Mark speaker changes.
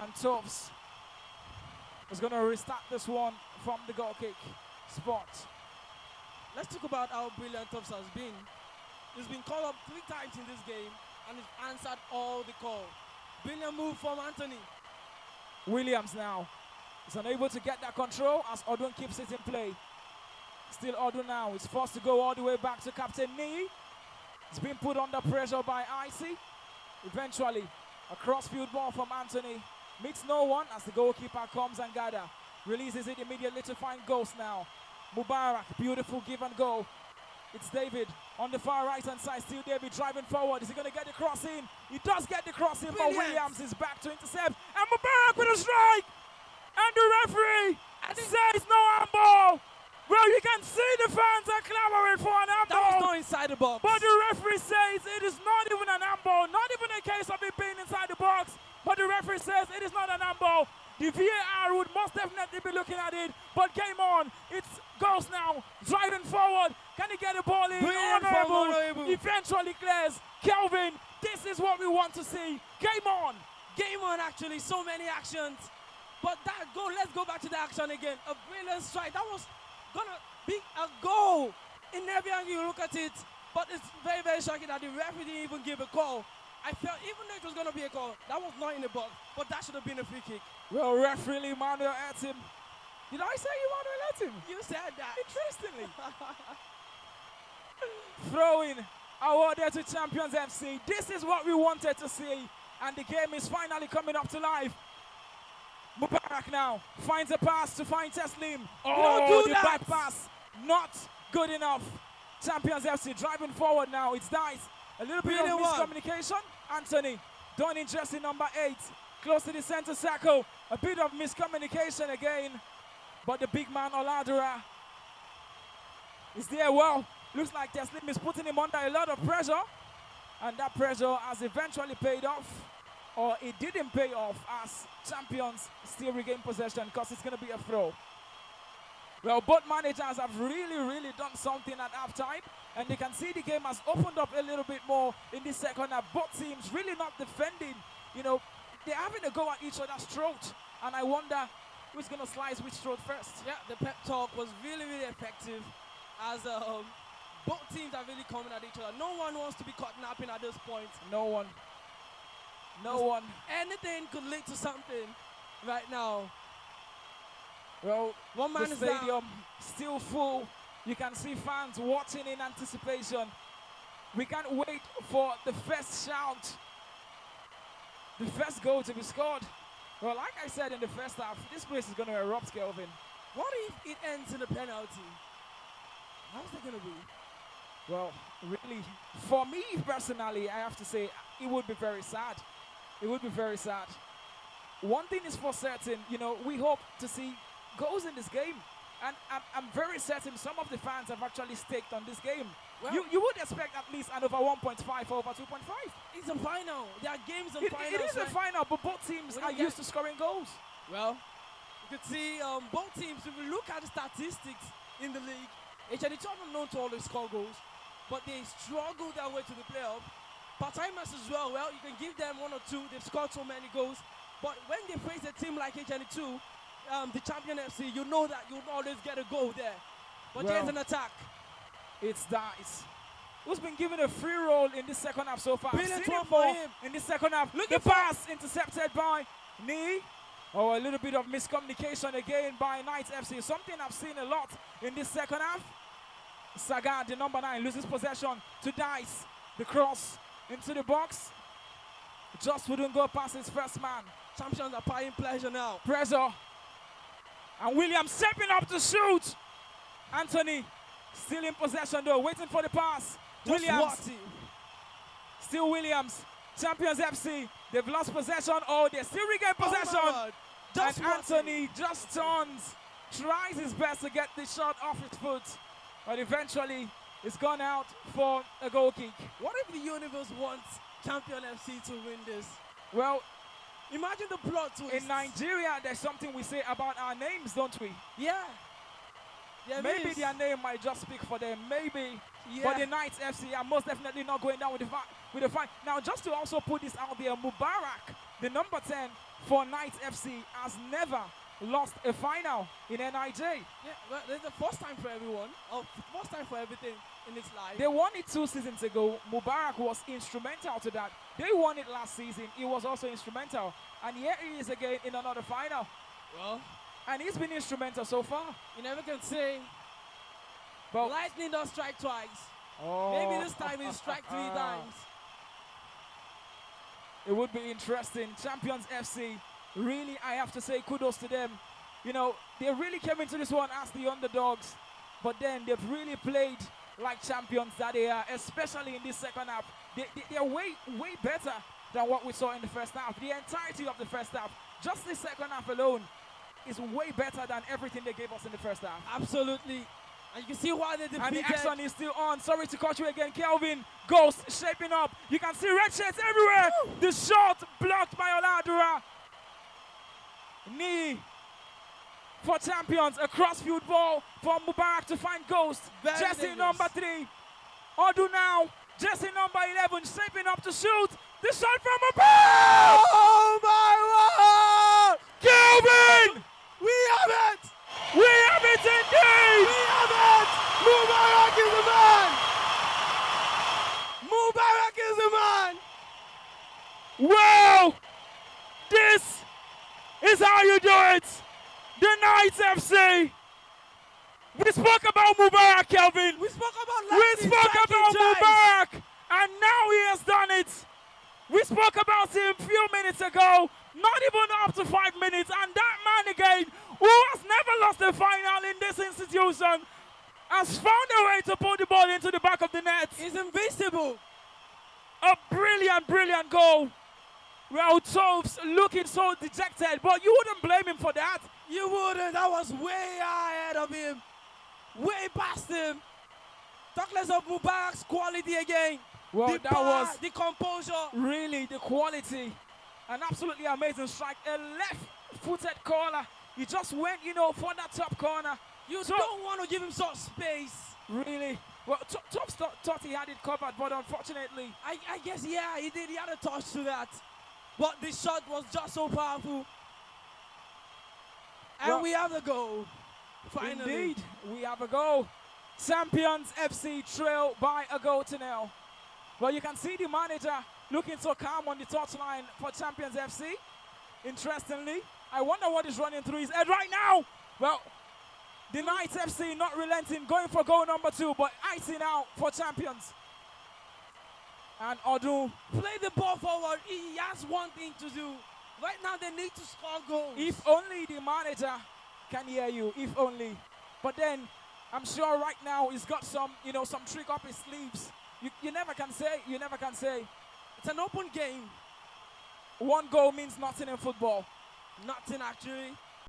Speaker 1: And Tufts is going to restart this one from the goal kick spot.
Speaker 2: Let's talk about how brilliant Tufts has been. He's been called up 3 times in this game and he's answered all the call. Brilliant move from Anthony.
Speaker 1: Williams now is unable to get that control as Odun keeps it in play. Still Odun now is forced to go all the way back to Captain Nee. He's been put under pressure by Icy. Eventually, a cross-field ball from Anthony. Meets no one as the goalkeeper comes and gather. Releases it immediately to find Ghost now. Mubarak, beautiful give and go. It's David on the far right-hand side. Still David driving forward. Is he going to get the cross in? He does get the cross in, but Williams is back to intercept. And Mubarak with a strike! And the referee says no handball. Well, you can see the fans are clamoring for an handball.
Speaker 2: That was not inside the box.
Speaker 1: But the referee says it is not even an handball. Not even a case of it being inside the box. But the referee says it is not an handball. The VAR would most definitely be looking at it. But game on. It's Ghost now. Driving forward. Can he get the ball in? Honorable. Eventually clears. Kelvin, this is what we want to see. Game on.
Speaker 2: Game on, actually. So many actions. But that goal, let's go back to the action again. A brilliant strike. That was going to be a goal in every angle you look at it. But it's very, very shocking that the referee didn't even give a call. I felt even though it was going to be a call, that was not in the box, but that should have been a free kick.
Speaker 1: Well, referee Emmanuel Etim. Did I say Emmanuel Etim?
Speaker 2: You said that.
Speaker 1: Interestingly. Throwing awarded to Champions FC. This is what we wanted to see. And the game is finally coming up to life. Mubarak now finds a pass to find Teslim. Oh, the back pass. Not good enough. Champions FC driving forward now. It's Dice. A little bit of miscommunication. Anthony, done in jersey number 8. Close to the center circle. A bit of miscommunication again. But the big man, Oladura, is there. Well, looks like Teslim is putting him under a lot of pressure. And that pressure has eventually paid off. Or it didn't pay off as Champions still regain possession because it's going to be a throw. Well, both managers have really done something at halftime. And you can see the game has opened up a little bit more in the second half. Both teams really not defending. You know, they're having a go at each other's throat. And I wonder who's going to slice which throat first.
Speaker 2: Yeah, the pep talk was really effective as both teams are really coming at each other. No one wants to be caught napping at this point.
Speaker 1: No one. No one.
Speaker 2: Anything could lead to something right now.
Speaker 1: Well,
Speaker 2: one man
Speaker 1: the stadium still full. You can see fans watching in anticipation. We can't wait for the first shout, the first goal to be scored. Well, like I said in the first half, this place is going to erupt, Kelvin.
Speaker 2: What if it ends in a penalty? How's that going to be?
Speaker 1: Well, really, for me personally, I have to say, it would be very sad. It would be very sad. One thing is for certain, you know, we hope to see goals in this game. And I'm very certain some of the fans have actually staked on this game. Well, you would expect at least an over 1.5 or over 2.5.
Speaker 2: It's a final. There are games and finals.
Speaker 1: It is a final, but both teams are used to scoring goals.
Speaker 2: Well, you could see both teams, if we look at the statistics in the league, HND2 are known to always score goals, but they struggle their way to the playoff. Part-timers as well, you can give them 1 or 2. They've scored so many goals. But when they face a team like HND2, the Champion FC, you know that you'll always get a goal there. But there's an attack.
Speaker 1: It's Dice, who's been given a free roll in this second half so far.
Speaker 2: Brilliant one for him.
Speaker 1: In this second half. The pass intercepted by Nee. Oh, a little bit of miscommunication again by Knights FC. Something I've seen a lot in this second half. Sagad, the number 9, loses possession to Dice. The cross into the box. Just wouldn't go past his first man.
Speaker 2: Champions are applying pressure now.
Speaker 1: Pressure. And Williams stepping up to shoot. Anthony still in possession though, waiting for the pass. Williams. Still Williams. Champions FC. They've lost possession. Oh, they still regain possession. And Anthony just turns. Tries his best to get the shot off his foot. But eventually, it's gone out for a goal kick.
Speaker 2: What if the universe wants Champion FC to win this?
Speaker 1: Well,
Speaker 2: imagine the plot twist.
Speaker 1: In Nigeria, there's something we say about our names, don't we?
Speaker 2: Yeah.
Speaker 1: Maybe their name might just speak for them. Maybe.
Speaker 2: Yeah.
Speaker 1: But the Knights FC are most definitely not going down with the fight. Now, just to also put this out there, Mubarak the number 10 for Knights FC, has never lost a final in NIJ.
Speaker 2: Yeah, well, it's the first time for everyone, or first time for everything in its life.
Speaker 1: They won it 2 seasons ago. Mubarak was instrumental to that. They won it last season. He was also instrumental. And here he is again in another final.
Speaker 2: Well,
Speaker 1: And he's been instrumental so far.
Speaker 2: you never can say
Speaker 1: But
Speaker 2: lightning does strike twice.
Speaker 1: oh,
Speaker 2: Maybe this time he strike 3 times.
Speaker 1: It would be interesting. Champions FC, really, I have to say kudos to them. You know, they really came into this one as the underdogs, but then they've really played like champions that they are, especially in this second half. They're way better than what we saw in the first half. The entirety of the first half, just the second half alone, is way better than everything they gave us in the first half.
Speaker 2: Absolutely. And you can see why they
Speaker 1: And the
Speaker 2: defeated.
Speaker 1: action is still on. Sorry to cut you again. Kelvin Ghost shaping up. You can see red shirts everywhere.
Speaker 2: Woo!
Speaker 1: The shot blocked by Oladura. Knee for champions. A crossfield ball for Mubarak to find Ghost.
Speaker 2: Very
Speaker 1: Jesse
Speaker 2: dangerous.
Speaker 1: number 3. Odu now. Jesse number 11 shaping up to shoot. The shot from Mubarak.
Speaker 2: Oh my word!
Speaker 1: Kelvin!
Speaker 2: We have it!
Speaker 1: We have it indeed!
Speaker 2: We have it! Mubarak is the man! Mubarak is the man!
Speaker 1: Wow! This is how you do it! The Knights FC! We spoke about Mubarak, Kelvin!
Speaker 2: We spoke about
Speaker 1: We
Speaker 2: lightning
Speaker 1: spoke
Speaker 2: striking
Speaker 1: about
Speaker 2: twice.
Speaker 1: Mubarak! And now he has done it! We spoke about him a few minutes ago, not even up to 5 minutes, and that man again, who has never lost a final in this institution, has found a way to put the ball into the back of the net.
Speaker 2: He's invincible.
Speaker 1: A brilliant, brilliant goal. Well, Tobes looking so dejected, but you wouldn't blame him for that.
Speaker 2: You wouldn't. That was way ahead of him. Way past him. Talk less of Mubarak's quality again.
Speaker 1: Well,
Speaker 2: the
Speaker 1: that
Speaker 2: power,
Speaker 1: was
Speaker 2: the composure.
Speaker 1: really the quality. An absolutely amazing strike. A left-footed corner. He just went, you know, for that top corner.
Speaker 2: You
Speaker 1: So-
Speaker 2: don't want to give him such space.
Speaker 1: Really. Well, Tobes thought he had it covered, but unfortunately,
Speaker 2: I guess, yeah, he did. He had a touch to that. But the shot was just so powerful. And
Speaker 1: Well,
Speaker 2: we have the goal. Finally.
Speaker 1: indeed, we have a goal. Champions FC trail by a goal to nil. Well, you can see the manager looking so calm on the touchline for Champions FC. Interestingly, I wonder what is running through his head right now. Well, the Knights FC not relenting, going for goal number 2, but icing out for Champions. And Odu,
Speaker 2: Play the ball forward. He has one thing to do. Right now, they need to score goals.
Speaker 1: if only the manager can hear you, if only. But then, I'm sure right now he's got some, you know, some trick up his sleeves. You never can say,
Speaker 2: It's an open game.
Speaker 1: One goal means nothing in football.
Speaker 2: Nothing, actually.